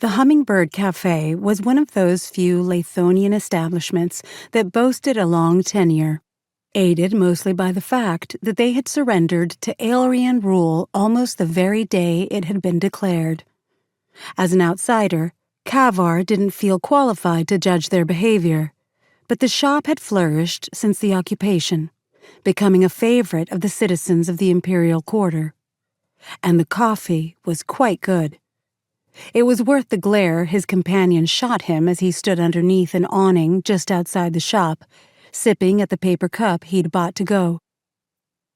The Hummingbird Cafe was one of those few Leithonian establishments that boasted a long tenure, aided mostly by the fact that they had surrendered to Arian rule almost the very day it had been declared. As an outsider, Cavar didn't feel qualified to judge their behavior, but the shop had flourished since the occupation, becoming a favorite of the citizens of the Imperial quarter. And the coffee was quite good. It was worth the glare his companion shot him as he stood underneath an awning just outside the shop, sipping at the paper cup he'd bought to go.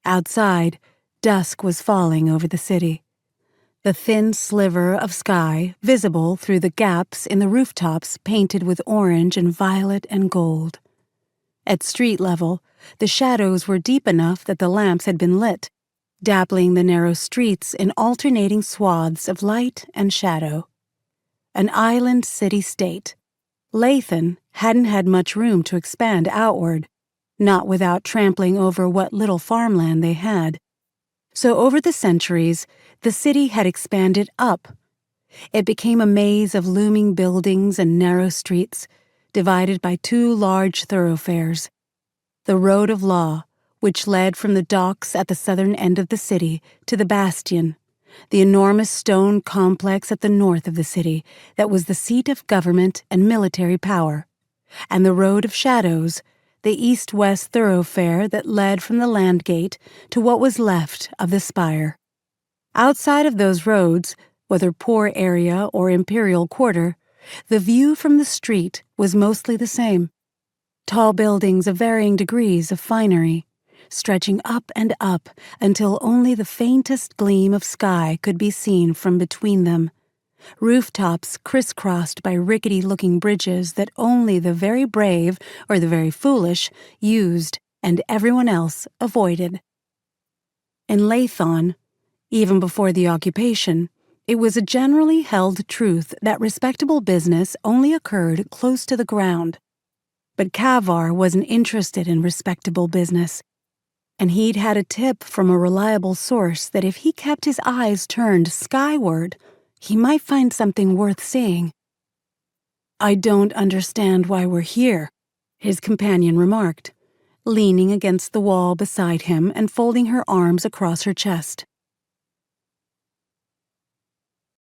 Outside, dusk was falling over the city. The thin sliver of sky visible through the gaps in the rooftops painted with orange and violet and gold. At street level, the shadows were deep enough that the lamps had been lit, dappling the narrow streets in alternating swaths of light and shadow. An island city-state, Leithon hadn't had much room to expand outward, not without trampling over what little farmland they had. So over the centuries, the city had expanded up. It became a maze of looming buildings and narrow streets, divided by two large thoroughfares. The Road of Law, which led from the docks at the southern end of the city to the Bastion, the enormous stone complex at the north of the city that was the seat of government and military power, and the Road of Shadows, the east-west thoroughfare that led from the land gate to what was left of the spire. Outside of those roads, whether poor area or Imperial quarter, the view from the street was mostly the same. Tall buildings of varying degrees of finery, stretching up and up until only the faintest gleam of sky could be seen from between them. Rooftops crisscrossed by rickety-looking bridges that only the very brave or the very foolish used and everyone else avoided. In Leithon, even before the occupation, it was a generally held truth that respectable business only occurred close to the ground. But Cavar wasn't interested in respectable business, and he'd had a tip from a reliable source that if he kept his eyes turned skyward, he might find something worth seeing. "I don't understand why we're here," his companion remarked, leaning against the wall beside him and folding her arms across her chest.